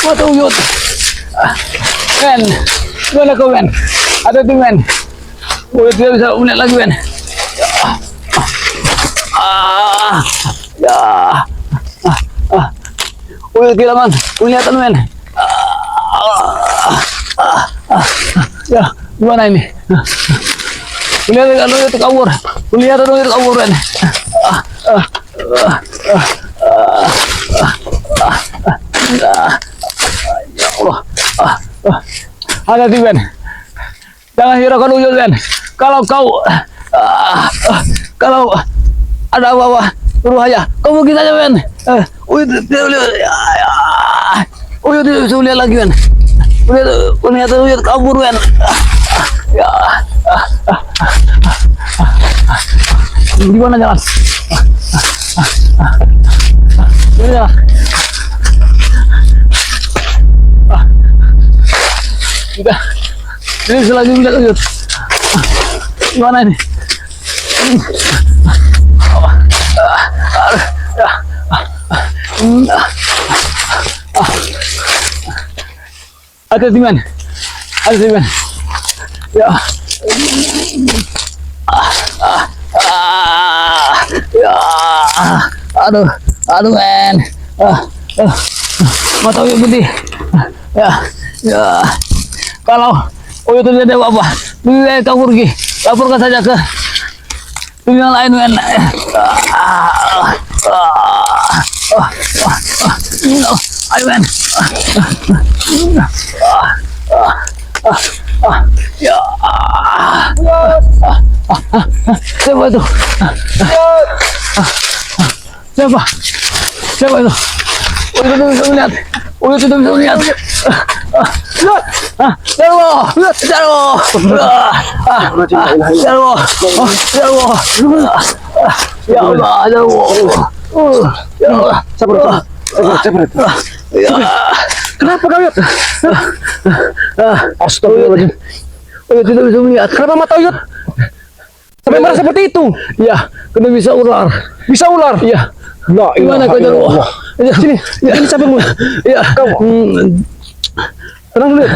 Matuyot. Men, gimana kau men? Ada tuh men. Uyut tidak bisa unik lagi men. Ya. Uyut gila man, kelihatan men. Ya, gimana ini? Kelihatan uyut kabur. Kelihatan uyut kabur men. Ya Allah. Hati-hati Ben, jangan hiraukan uyut Ben. Kalau kau kalau ada apa-apa berbahaya, kau pergi saja Ben. Uyut tidak bisa lihat lagi Ben. Ternyata uyut kabur Ben. Ya, gimana jalan? Ini udah, ini selanjutnya lanjut. Gimana ini? Ada di mana? Ada di mana? Ya. Ya. Aduh men. Mata uyut putih. Ya. Kalau uyut itu ada apa-apa, lebih kabur pergi, laporkan saja ke dunia lain men. Ayo men. Ya. Siapa itu? Siapa itu? Uyut itu bisa melihat. Uyut itu bisa melihat. Jarwo. Ya Allah, Jarwo. Ya Allah, sabar. Ya. Kenapa kau Uyut? Astagfirullahaladzim. Uyut tidak bisa melihat. Kenapa mata Uyut sampai marah seperti itu? Ya, kena bisa ular. Bisa ular? Iya. Gimana kau Jarwo? Sini, ini sabarmu. Ya, kau. Tenang dulu.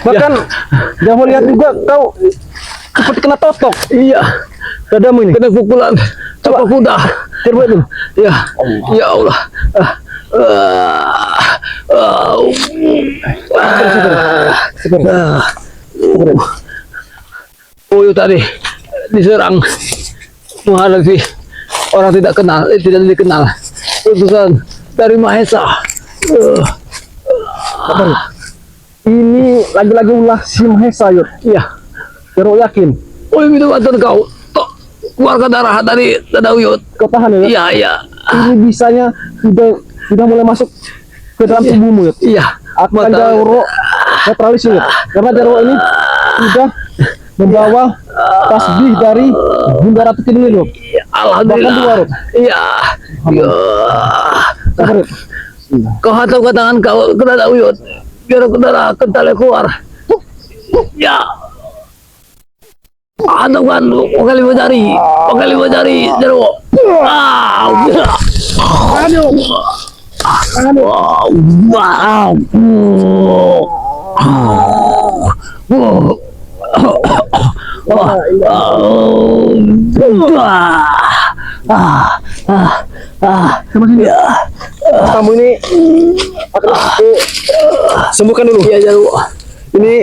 Bahkan jangan lihat juga kau seperti kena totok. Iya. Dadamu ini. Kena pukulan. Coba kuda. Coba itu. Ya. Ya Allah. Uyut tadi diserang menghadapi orang tidak dikenal. Utusan dari Mahesa. Ini lagi-lagi ulah si Mahesa Yud. Iya. Jarwo yakin. Minta bantuan kau. Keluarkan darah dari dada Uyut. Kau tahan ya? Iya. Ini bisanya sudah mulai masuk ke dalam tubuhmu Yud. Iya. Akan Jarwo netralisir Yud. Karena Jarwo ini sudah membawa tasbih dari Bunda Ratu Kidul Yud. Alhamdulillah. Iya. Sabar Yud. Kau hantam ke tangan kau ke dada Uyut biar darah kentalnya keluar. Ya. Hantamkan pakai lima jari Jarwo. Kamu ini akan aku sembuhkan dulu. Iya Jarwo. Ini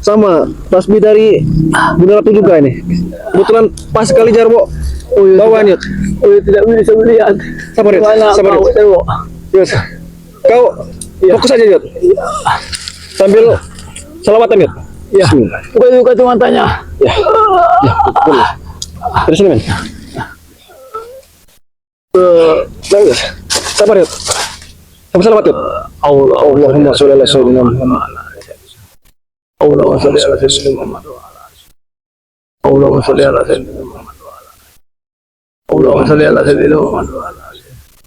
sama tasbih dari Bunda Ratu juga ini. Kebetulan pas sekali Jarwo bawaan Yud. Tidak bisa melihat. Sabar Yud. Jarwo. Yud. Kau fokus aja Yud. Sambil selawatan Yud. Ya. Buka cuma tanya. Ya. Boleh. Terus ini men. Sabar Yud. Sambil selawat Yud. Allahumma sholli ala sayyidina Muhammad. Allahumma sholli ala sayyidina Muhammad. Allahumma sholli ala sayyidina Muhammad. Allahumma sholli ala sayyidina Muhammad.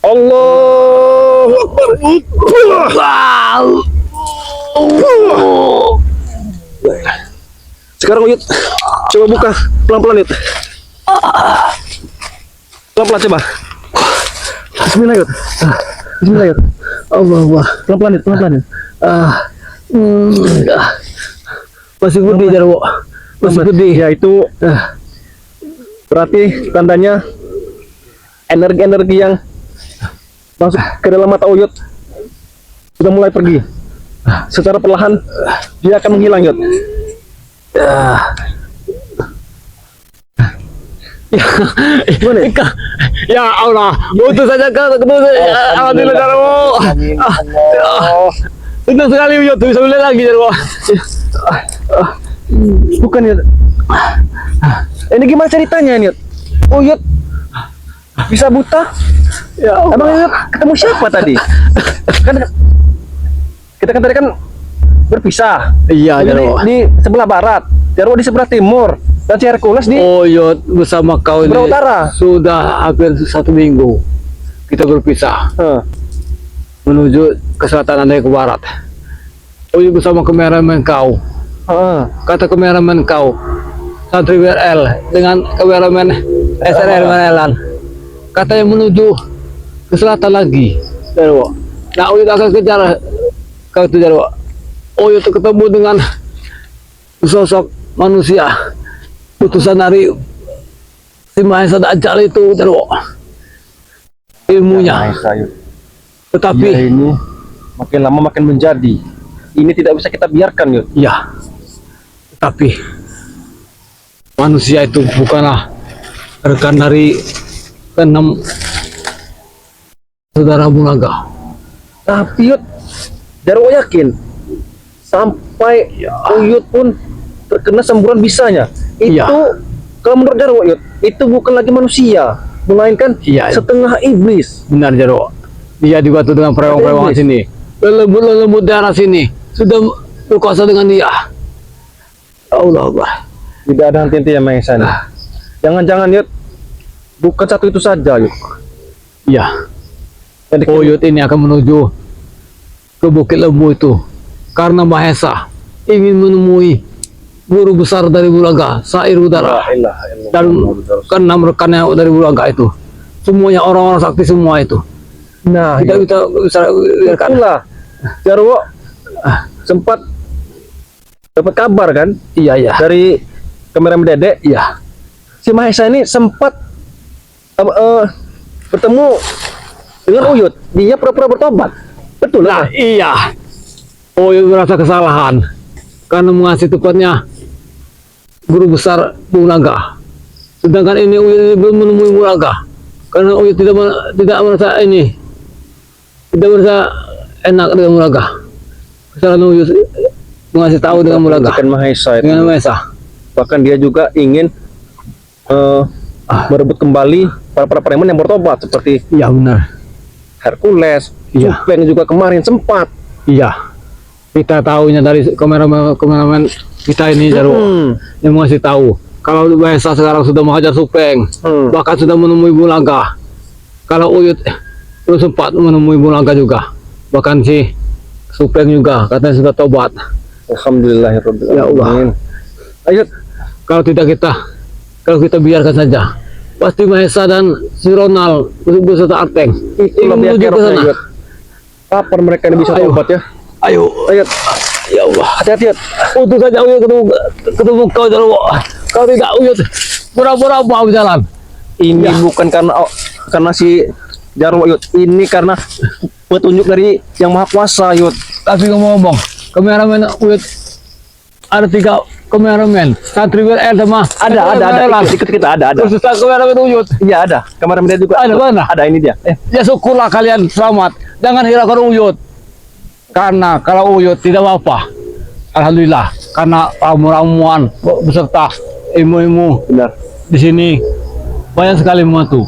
Allahu Akbar. Sekarang Uyut coba buka pelan-pelan Yud. Pelan-pelan coba. Bismillah Yud. Bismillah Yud. Allah. Pelan-pelan, pelan-pelan. Masih gede Jarwo. Masih gede. Ya itu berarti tandanya energi-energi yang masuk ke dalam mata Uyut sudah mulai pergi. Secara perlahan dia akan menghilang, Yud. Ya Allah, butuh saja kau ketemu saya. Alhamdulillah Jarwo. Senang sekali Uyut bisa melihat lagi Jarwo. Bukan Yud. Ini gimana ceritanya nih Yud? Uyut bisa buta? Ya Allah. Abang Yud ketemu siapa tadi? Kan kita kan tadi kan berpisah. Iya Jarwo. Di sebelah barat, Jarwo di sebelah timur. Dan si Hercules di Uyut bersama kau ini utara. Sudah hampir 1 minggu kita berpisah menuju ke selatan dan ke barat. Uyut bersama kameramen kau. Kata kameramen kau santri WRL dengan kameramen SRL Manelan katanya menuju ke selatan lagi Jarwo. Nah Uyut akan kejar kau itu Jarwo. Uyut ketemu dengan sosok manusia utusan dari si Mahesa Dajjal itu Jarwo. Ilmunya tetapi ya, ini makin lama makin menjadi. Ini tidak bisa kita biarkan Yud. Ya, tapi manusia itu bukanlah rekan dari keenam saudara Bulaga. Tapi Yud, Jarwo yakin sampai Uyut pun terkena semburan bisanya. Itu kalau menurut Jarwo Yud, itu bukan lagi manusia, melainkan setengah iblis. Benar Jarwo. Dia dibantu dengan perewang-perewangan sini. Lelembut darah sini sudah berkuasa dengan dia. Allah. Tidak ada henti-henti yang Mahesa nih. Jangan-jangan Yud, bukan satu itu saja Yud. Iya. Uyut ini akan menuju ke Bukit Lembu itu karena Mahesa ingin menemui guru besar dari Bulaga, Sair Udara, dan keenam rekannya dari Bulaga itu. Semuanya orang-orang sakti semua itu. Nah, kita bisa biarkan. Itulah Jarwo sempat dapat kabar kan? Iya. Dari kameramen Dede. Iya. Si Mahesa ini sempat bertemu dengan Uyut. Dia pura-pura bertobat. Betul lah. Iya. Uyut merasa kesalahan karena mengasih tepatnya guru besar Bulaga. Sedangkan ini Uyut belum menemui Bulaga. Karena Uyut tidak merasa tidak merasa enak dengan Bulaga. Kesalahan Uyut mengasih tahu dengan Bulaga. Dengan Mahesa. Bahkan dia juga ingin merebut kembali para preman yang bertobat seperti benar. Hercules, Supeng juga kemarin sempat. Iya. Kita tahunya dari kameramen kita ini Jarwo yang mengasih tahu kalau Mahesa sekarang sudah menghajar Supeng, bahkan sudah menemui Bulaga. Kalau Uyut belum sempat menemui Bulaga juga, bahkan si Supeng juga katanya sudah tobat. Alhamdulillah ya Allah. Ayo, kalau kita biarkan saja, pasti Mahesa dan si Ronald beserta Arteng itulah menuju ke sana. Kapan mereka ini bisa tobat ya? Ayo. Ya Allah, hati-hati. Untuk saja Uyut ketemu kau Jarwo. Kau tidak Uyut pura-pura mau jalan. Ini bukan karena si Jarwo Uyut. Ini karena petunjuk dari Yang Maha Kuasa Uyut. Tapi ngomong-ngomong, kameramen Uyut ada 3 kameramen. Santri WRL sama ada. Ikut kita ada. Khusus kameramen Uyut. Iya ada. Kameramen dia juga. Ada mana? Ada ini dia. Ya syukurlah kalian selamat. Jangan hiraukan Uyut. Karena kalau Uyut tidak apa-apa, alhamdulillah. Karena ramuan beserta ilmu-ilmu di sini banyak sekali membantu.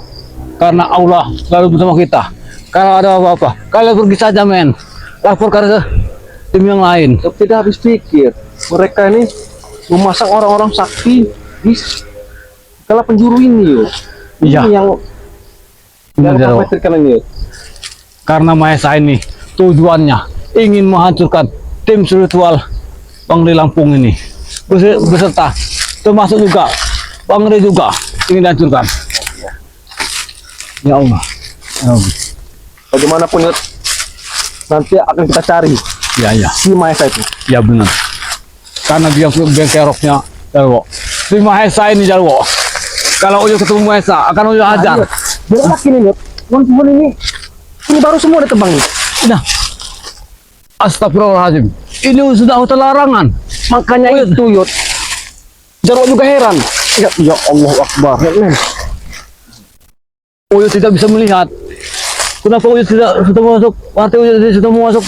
Karena Allah selalu bersama kita. Kalau ada apa-apa, kalian pergi saja men. Laporkan ke tim yang lain. Tidak habis pikir. Mereka ini memasang orang-orang sakti di segala penjuru ini yuk. Iya. Ini yang ini. Karena Mahesa ini tujuannya ingin menghancurkan tim spiritual Bangri Lampung ini beserta termasuk juga Bangri juga ingin dihancurkan. Ya Allah. Bagaimanapun Yud, nanti akan kita cari Ya, ya. si Mahesa itu. Ya benar. Karena dia bengkeroknya Jarwo. Si Mahesa ini Jarwo. Kalau Uyo ketemu Mahesa akan Uyo hajar. Biar laki nih, Yot. Pohon ini baru semua ditebang nih. Nah. Astagfirullahaladzim. Ini sudah hutan larangan. Makanya itu, Yot. Jarwo juga heran. Ya Allah Akbar. Uyo tidak bisa melihat. Kenapa Uyo tidak sudah masuk? Arti Uyo sudah mau masuk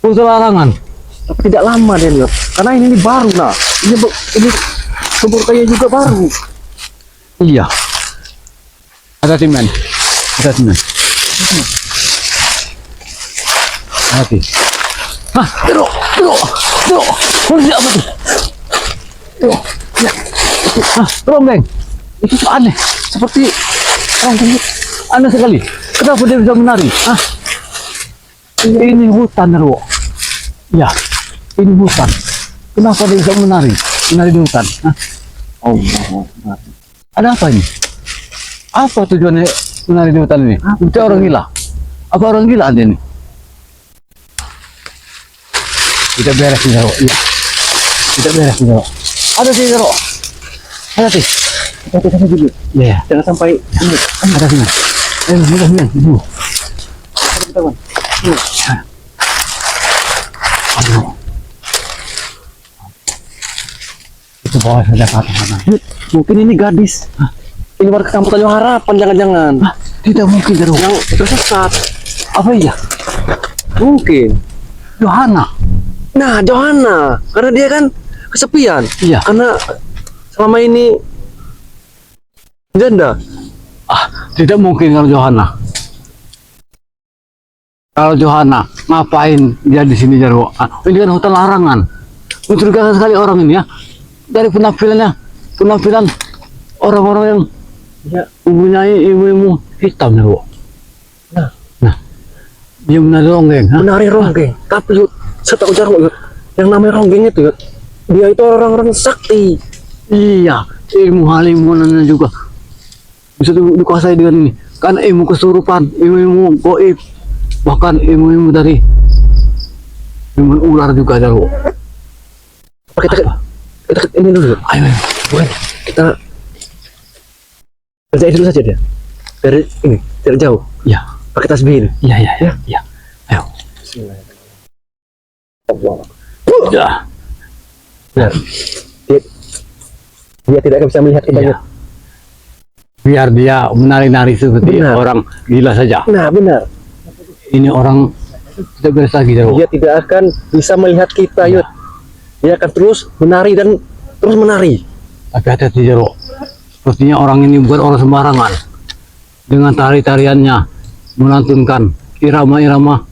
hutan larangan. Tapi tidak lama deh, Yot. Karena ini baru, nah. Ini sumur kayu juga baru. Iya. Hati men. Hati men. Hati. Hah, teruk. Polisi apa tuh? Teruk. Ya. Hah, rombeng. Itu tuh aneh. Seperti orang tinggi. Aneh sekali. Kenapa dia bisa menari? Hah? Ini hutan, Rwo. Ya, ini hutan. Kenapa dia bisa menari? Menari di hutan. Hah? Oh, ada apa ini? Apa tujuannya menari di hutan ini? Itu orang gila. Apa orang gila ada ini? Kita beres nih, Jarwo. Ya. Kita beres nih, Jarwo. Ada sih, Jarwo. Ada sih. Kita dulu. Ya, Jangan sampai ini. ada sih. Mudah men. Aduh. Itu bawah saja kata. Mungkin ini gadis. Ini warga kampung Tanjung Harapan, jangan-jangan. Tidak mungkin, Jarwo. Yang tersesat. Apa iya? Mungkin. Johanna. Nah, Johanna. Karena dia kan kesepian. Iya. Karena selama ini janda. Tidak mungkin kalau Johanna. Kalau Johanna, ngapain dia di sini, Jarwo? Ini kan hutan larangan. Mencurigakan sekali orang ini ya. Dari penampilan orang-orang yang mempunyai ilmu hitam, Jarwo. Nah, dia menari ronggeng. Menari ronggeng. Tapi Yud, setahu Jarwo, Yud, yang namanya ronggeng itu, Yud, dia itu orang-orang sakti. Iya, ilmu halimunannya juga bisa dikuasai dengan ini. Kan ilmu kesurupan, ilmu goib, bahkan ilmu dari ilmu ular juga, Jarwo. Kita ini dulu, Yud. Ayo. Bukan, kita kerjain dulu saja dia. Dari ini, dari jauh. Ya. Pakai tasbih ini. Ya. Ayo. Ya. Nah, dia tidak akan bisa melihat kita. Iya. Biar dia menari-nari seperti Benar. orang gila saja. Nah, benar. Ini orang tidak beres lagi, Jarwo. Dia tidak akan bisa melihat kita, Yud. Dia akan terus menari dan terus menari. Tapi hati-hati, Jarwo. Sepertinya orang ini bukan orang sembarangan. Dengan tari-tariannya melantunkan irama-irama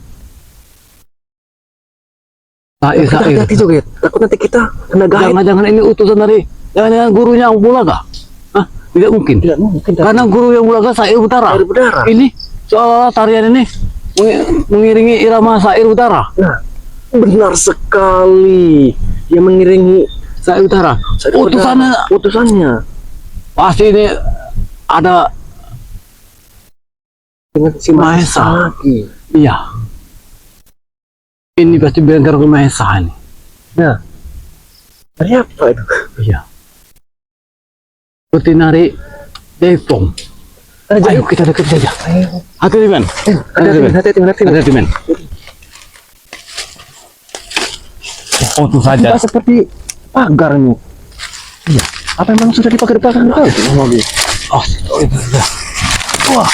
sair-sair. Hati-hati juga, Yud. Takut nanti kita kena gaib. Jangan-jangan ini utusan dari jangan-jangan gurunya Ang Bulaga. Hah? Tidak mungkin. Tidak mungkin. Karena guru yang Bulaga Sair Utara. Sair Utara. Ini soal tarian ini mengiringi irama Sair Utara. Nah, benar sekali. Dia mengiringi Sair Utara. Sair Utara. Utusannya. Pasti ini ada Dengan si Mahesa. lagi. Iya. Ini pasti bengkel ke Mahesa ini. Nah, dari apa itu? Iya. Seperti nari Depong. Ayo kita dekat saja. Hati-hati, men. Hati-hati, men. Oh, itu saja. Seperti pagar nih. Iya. Apa memang sudah dipakai di belakang? Oh, itu sudah. Wah.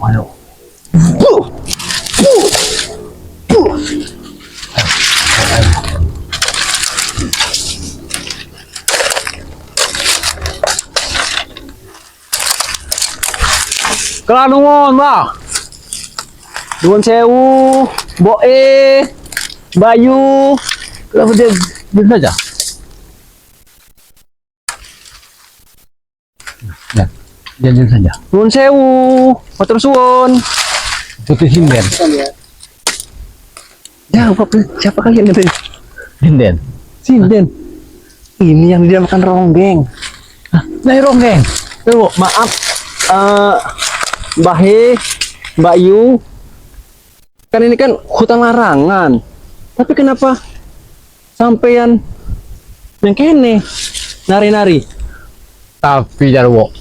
Ayo. Kelanungon, Mbak. Nuwun sewu, Boe, Bayu. Kenapa dia diam saja? Ya, dia diam saja. Nuwun sewu, matur suwun. Putih sinden. Ya, siapa kalian itu? Sinden. Sinden. Ini yang dinamakan ronggeng. Nah, ronggeng. Tuh, maaf. Bahe, Mbak Yu, kan ini kan hutan larangan. Tapi kenapa sampean yang kene nari-nari? Tapi Jarwo,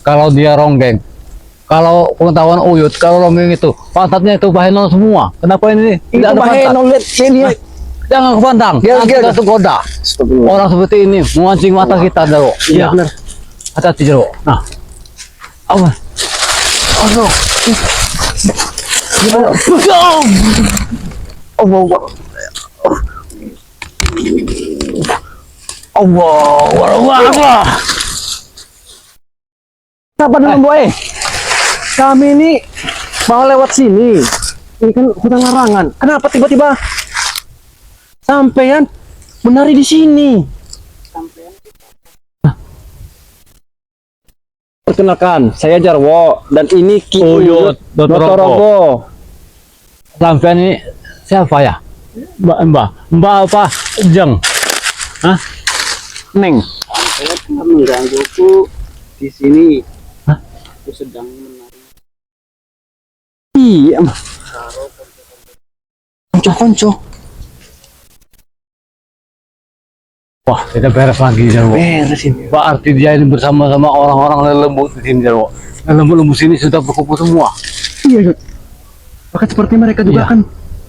kalau dia ronggeng, kalau pengetahuan Uyut, kalau ronggeng itu pantatnya itu bahenol semua. Kenapa ini tidak ada pantat? lihat ini. Jangan kepandang, Dia- kita tergoda. Orang seperti ini memancing mata kita, Jarwo. Iya benar. Hati-hati, Jarwo. Nah, apa? Oh no. Allah. Allah. Sabar dulu, boy. Kami ini mau lewat sini. Ini kan hutan larangan. Kenapa tiba-tiba sampean menari di sini? Perkenalkan, saya Jarwo dan ini Ki Uyut, Dotorogo. Sampean ini siapa ya? Mbak apa? Jeng. Hah? Neng. Saya menggangguku di sini. Hah? Aku sedang menari. Iya, mah. Konco-konco. Wah, kita beres lagi, Jarwo. Beres ini. Berarti dia ini bersama-sama orang-orang lembut di sini, Jarwo. Lembut-lembut sini sudah berkumpul semua. Iya, Yud. Bahkan seperti mereka juga Iya. kan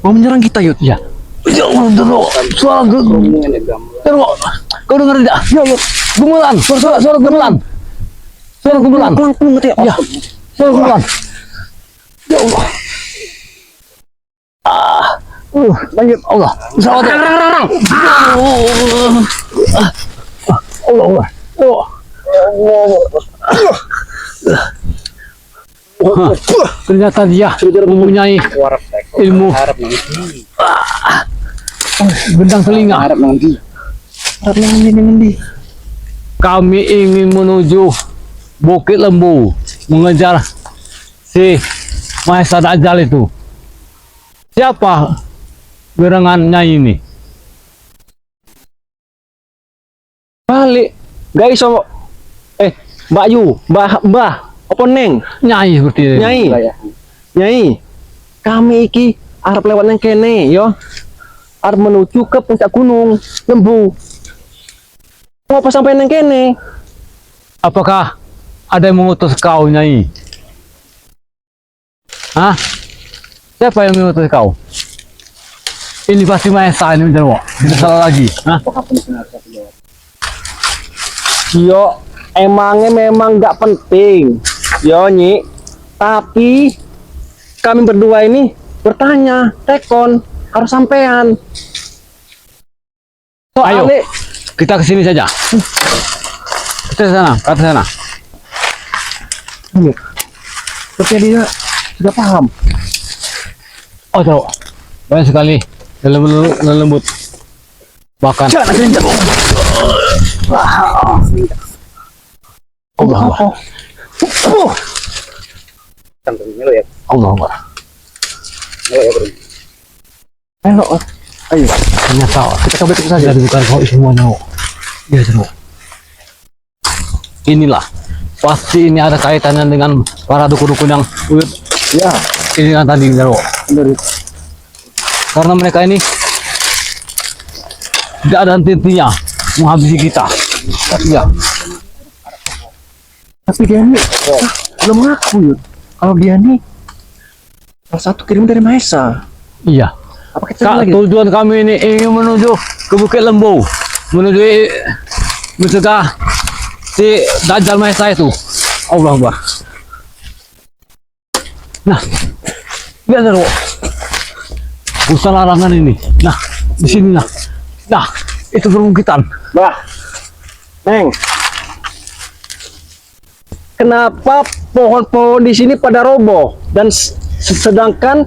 mau menyerang kita, Yud. Ya. Ya Allah, Jarwo. Suara Ngomongin ada gamelan. Jarwo. Kau dengar tidak? Ya, ya. Gemelan. Suara gemelan. Suara gemelan. Pelan-pelan ngerti ya? Ya. Suara gemelan. Ya Allah. Lanjut. Allah. Pesawat. Allah. Ternyata dia mempunyai Warap teko. ilmu Harap nanti. gendang telinga. Harap nanti. Kami ingin menuju Bukit Lembu mengejar si Mahesa Dajjal itu. Siapa gerangannya ini? Balik. Guys, so Mbak Yu, Mbah, apa Neng? Nyai seperti ini. Nyai. Nyai. Kami iki arep lewat nang kene, yo. Arep menuju ke puncak gunung Lembu. Mau apa sampai nang kene? Apakah ada yang mengutus kau, Nyai? Hah? Siapa yang mengutus kau? Ini pasti Mahesa ini, Jarwo. Tidak salah lagi. Hah? Yo, emangnya memang nggak penting. Yo, Nyi. Tapi kami berdua ini bertanya, tekon harus sampean. Ayo. Soalnya Kita ke sini saja. Kita ke sana, ke atas sana. Iya. Sepertinya dia sudah paham. Oh, Jarwo. Banyak sekali lembut. Bahkan Jangan ada yang jatuh. Allah. Tanggung melo ya. Allah. Melo ya, Bro. Ayo, ayo. Ternyata Kita coba itu saja. jadi bukan kau semuanya. Iya, Jarwo. Inilah pasti ini ada kaitannya dengan para dukun-dukun yang Ya, ini kan tadi, Jarwo. benar. Karena mereka ini tidak ada henti-hentinya menghabisi kita. Iya. Tapi dia ini belum ngaku, Yud. Kalau dia ini salah satu kirim dari Mahesa. Iya. Apa kita Kak, lagi? tujuan kami ini ingin menuju ke Bukit Lembu, menuju mencegah si Dajjal Mahesa itu. Allah Akbar. Nah, lihat Jarwo. Usaha larangan ini. Nah, di sini nah. Nah, itu perbukitan. Bah, Neng. Kenapa pohon-pohon di sini pada roboh dan sedangkan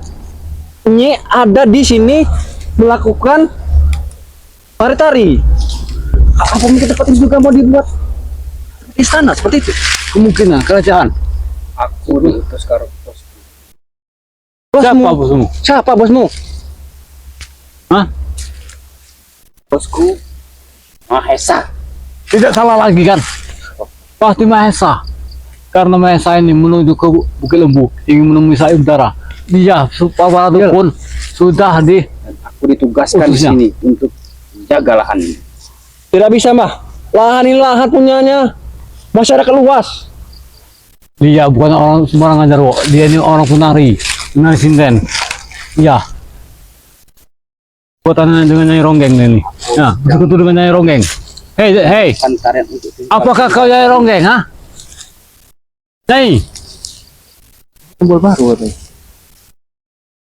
Nyi ada di sini melakukan tari-tari? Apa mungkin tempat ini juga mau dibuat istana seperti itu? Kemungkinan kerajaan. Aku diutus karo bosku. Siapa bosmu? Siapa bosmu? Hah? Bosku Mahesa. Tidak salah lagi kan? Pasti Mahesa. karena Mahesa ini menuju ke Bukit Lembu, ingin menemui Sai Udara. Dia para dukun sudah di Dan aku ditugaskan di Khususnya. sini untuk menjaga lahan ini. Tidak bisa mah. Lahan ini lahan punyanya masyarakat luas. dia bukan orang sembarangan Jarwo. Dia ini orang penari sinden. Ya. Buatan dengan Nyai Ronggeng ini. Nah, bersekutu dengan Nyai Ronggeng. Hei, Kan tarian untuk tumbal. apakah kau Nyai Ronggeng, ha? Nyai, Tumbal baru nih.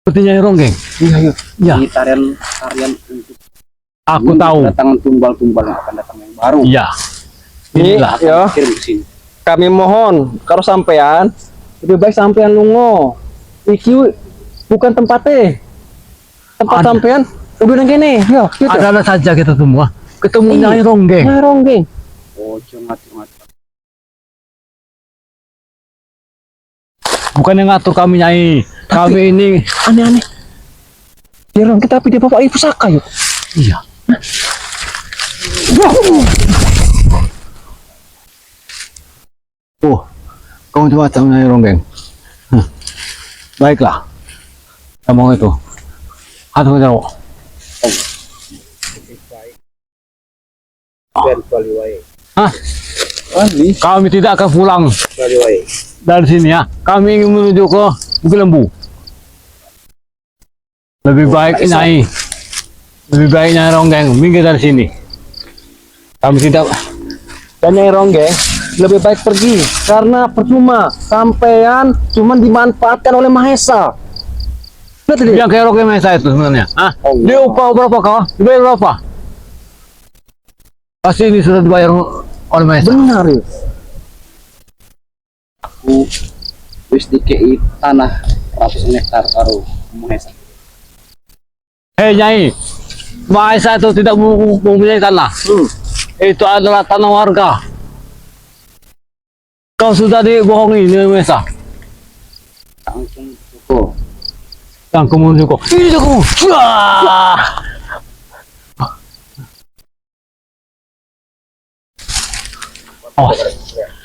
seperti Nyai Ronggeng. Iya, iya. Ya, Ini tarian untuk aku tahu. kedatangan tumbal-tumbal yang akan datang yang baru. Iya. Ini Inilah. ya, Kirim ke sini. kami mohon kalau sampean lebih baik sampean lungo. Iki bukan tempatnya. Tempat Ada. sampean udah nang kene. Ya, gitu. Adalah saja kita semua ketemu Iya. Nyai Ronggeng. Nah, ronggeng. Ojo ngatur-ngatur. Bukan yang ngatur kami Nyai. Kami ini Aneh-aneh. Dia orang kita tapi dia bapak ibu pusaka yuk. iya. Oh, kamu coba tahu Nyai Ronggeng. Baiklah. Kamu itu. Atau Jarwo. Ben baliwae. Hah? Kami tidak akan pulang Baliwae. dari sini ya. Kami ingin menuju ke Bukit Lembu. Lebih baik Nyai. Lebih baik Nyai Ronggeng minggir dari sini. Kami tidak. Dan Nyai Ronggeng lebih baik pergi karena percuma sampean cuma dimanfaatkan oleh Mahesa. Betul dia. Yang kayak Ronggeng Mahesa itu sebenarnya. Ah, dia upah berapa kau? Dibayar berapa? Pasti ini sudah dibayar oleh Mahesa. Benar ya. Aku wis dikei tanah ratusan hektar karo Mahesa. Hei Nyai, Mahesa itu tidak mempunyai tanah. Itu adalah tanah warga. Kau sudah dibohongi dengan Mahesa. Langsung cukup. Yang kemudian kok, ini kamu. Wah! Oh,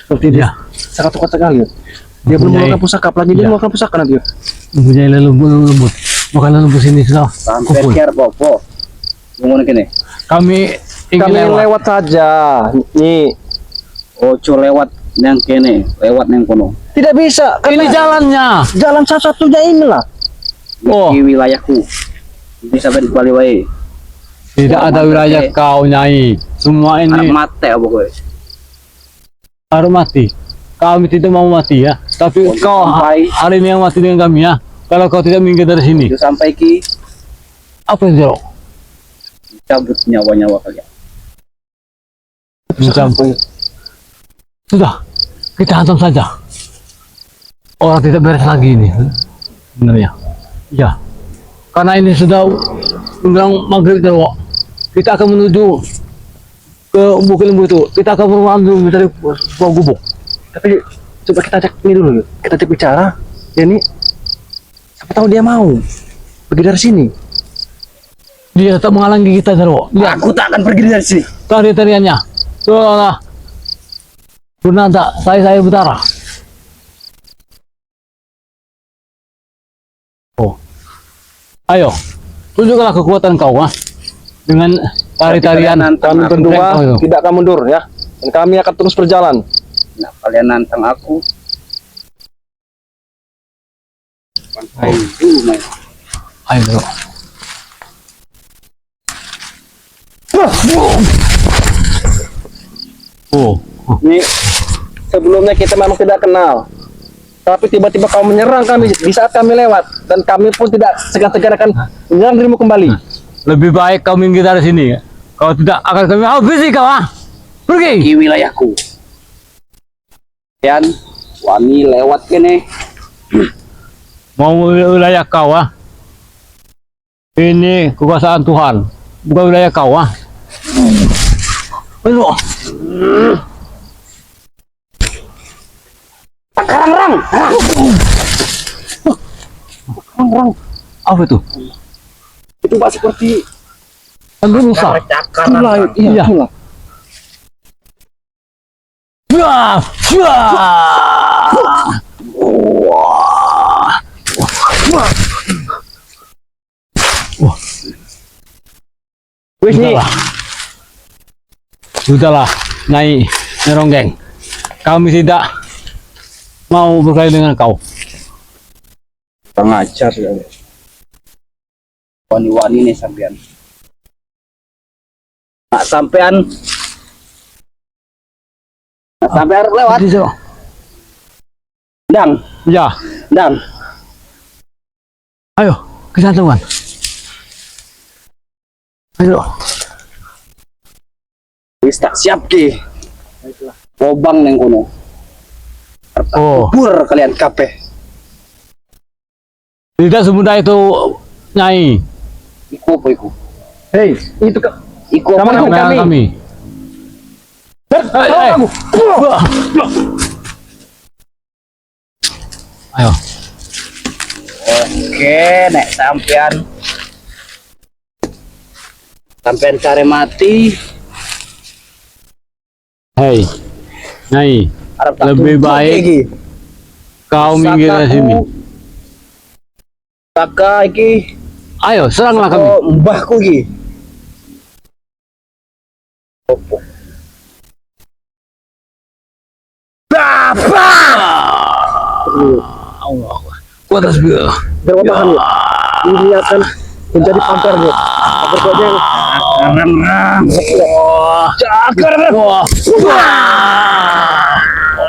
seperti dia. Sangat kuat sekali. Dia belum Mempunyai- mengeluarkan pusaka, apalagi dia Iya. mengeluarkan pusaka nanti. Mempunyai lembut. Bukan lembut sini sudah Sampai kumpul. kiar popo. Ngomong gini. Kami ingin Kami lewat. lewat saja. Nih, Ojo lewat yang kene, lewat yang kono. tidak bisa. Ini jalannya. Jalan satu-satunya inilah. Oh, Di wilayahku. Bisa ben baliwae. tidak ada wilayah kau Nyai. Semua Arep ini mate apa kowe? harus mati. Kami tidak mau mati ya. Tapi Untuk kau sampai- hari ini yang mati dengan kami ya. Kalau kau tidak minggir dari sini, Itu sampai ki apa yang jauh? cabut nyawa-nyawa kalian. Sampai sudah kita hantam saja. Orang tidak beres lagi ini sebenarnya. Ya, karena ini sudah menjelang maghrib Jarwo. Kita akan menuju ke Bukit Lembu itu. Kita akan mengambil dari sebuah gubuk. Tapi coba kita cek ini dulu yuk. Kita cek bicara. Ya ini siapa tahu dia mau pergi dari sini. Dia tetap menghalangi kita Jarwo. Lihat Aku tak akan pergi dari sini. tarian-tariannya. Seolah bernada saya Utara. Oh, ayo tunjukkanlah kekuatan kau ah dengan tari-tarian. Kami berdua Ayo. tidak akan mundur ya. Dan kami akan terus berjalan. Nah, kalian nantang aku. Pantai dulu main. Ayo Jarwo. Oh, Ini sebelumnya kita memang tidak kenal. Tapi tiba-tiba kau menyerang kami di saat kami lewat. Dan kami pun tidak segan-segan akan menyerang dirimu kembali. lebih baik kau minggir dari sini. Kau tidak akan kami habisi kau ah. Pergi. Di wilayahku. Kalian wani lewat kene. Mau wilayah kau ah. Ini kekuasaan Tuhan, bukan wilayah kau ah. Ayo. Rang-rang. Apa itu? Itu Pak seperti Kan rusak. Cakar. itulah, iya, Iya. itulah. Wah, Wis nih. Sudahlah, Nyai Ronggeng. Kami tidak mau berkelahi dengan kau. Pengajar ya. Wani-wani nih sampean. Nak sampean lewat. Dang, Ya, dang. ayo ke sana teman. Ayo. Wis tak siap ki. Lobang neng kono. Oh, Pur kalian kabeh. tidak semudah itu, Nyai. Iku apa iku? Hei, itu Iku apa Sama namanya? kami. Kami. kamu. Ayo. Oke, nek sampean cari mati. Hei, Nyai, Arep tak lebih tuntut baik iki. kau minggir dari sini. Saka iki Ayo, seranglah kami. oh, mbahku iki. Opo? Allah. Kuat asbih. Berwatahan yuk. Ini akan menjadi pagar yuk. Pagar saja yang Cakar. Wah.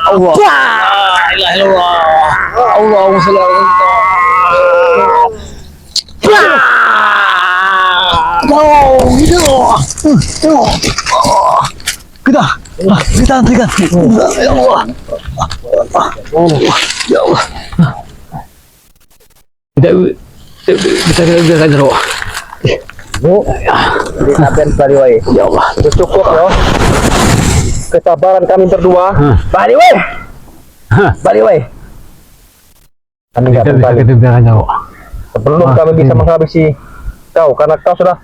Allah. La ilaha illallah. Allahumma shalli ala kita hentikan. Ya Allah. Ya Allah. Tidak bisa kita biarkan terus. Jadi sampean bali wae. Ya Allah. sudah cukup ya. Kesabaran kami berdua. Bali wae. Bali wae. Kami nggak Tidak bisa kembali. kita biarkan terus. Sebelum kami bisa menghabisi kau, karena kau sudah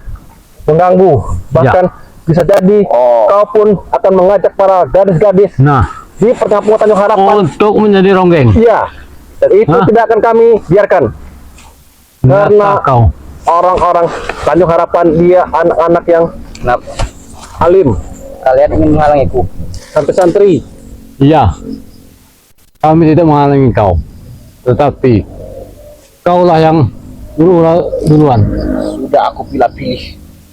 mengganggu. Bahkan bisa jadi kau pun akan mengajak para gadis-gadis Nah, di perkampungan Tanjung Harapan. untuk menjadi ronggeng. Iya. Dan itu tidak akan kami biarkan. Karena Kenapa kau? orang-orang Tanjung Harapan dia anak-anak yang Kenapa? alim, Kalian ingin menghalangiku? santri-santri. Iya. Kami tidak menghalangi kau. Tetapi kaulah yang duluan. Sudah aku pilih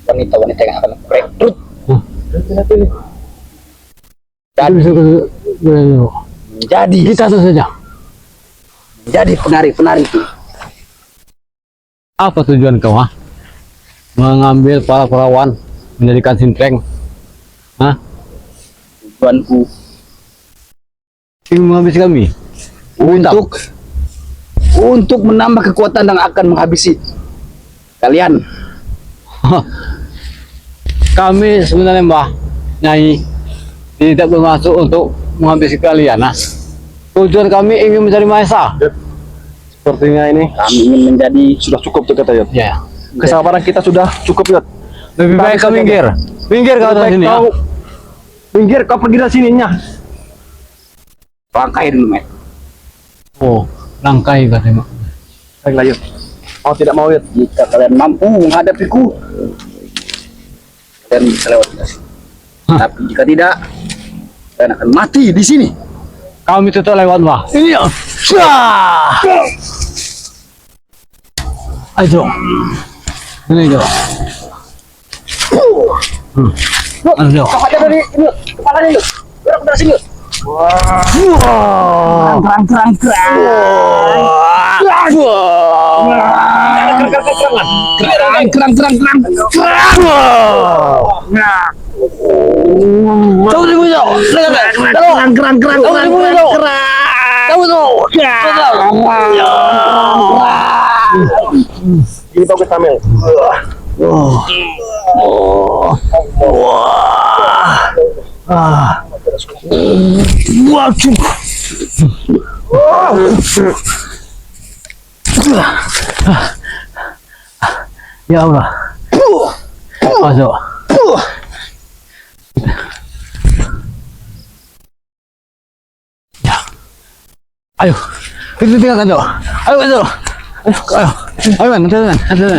wanita-wanita yang akan aku rekrut. Jadi bisa Jadi kita itu saja. jadi penari-penari itu. Apa tujuan kau, ha? Mengambil para perawan, menjadikan sintreng. Hah? Tuanku Ingin menghabisi kami? untuk menambah kekuatan yang akan menghabisi kalian. Kami sebenarnya Mbah Nyai tidak bermaksud untuk menghabisi kalian. Nah, tujuan kami ingin mencari Maesa. Sepertinya ini Kami ingin menjadi sudah cukup tuh kata Yot. Ya. Kesabaran kita sudah cukup Yot. Lebih baik kau minggir. Minggir kau dari sini. Ya. Kau minggir, kau pergi dari sininya. langkai dulu, Mek. Oh, langkai katanya. Baiklah Yot. Mau tidak mau Yot. Jika kalian mampu menghadapiku, kalian bisa lewat dari sini. Tapi jika tidak, kalian akan mati di sini. Kami tetap lewat Mbah. Ini ya. Syah. Ayo. Ini jo. Ayo. Kau ada dari ini, kepalanya yuk. Berak dari sini yuk. Kerang. Tahu di mana? Kerang. Tahu di mana? Tahu tu. Ini bagus Samil. Waduh. Ya Allah. Masuk. Ayo, kita tinggalkan, Cok. Ayo, Cok. Ayo, ayo, man, nanti,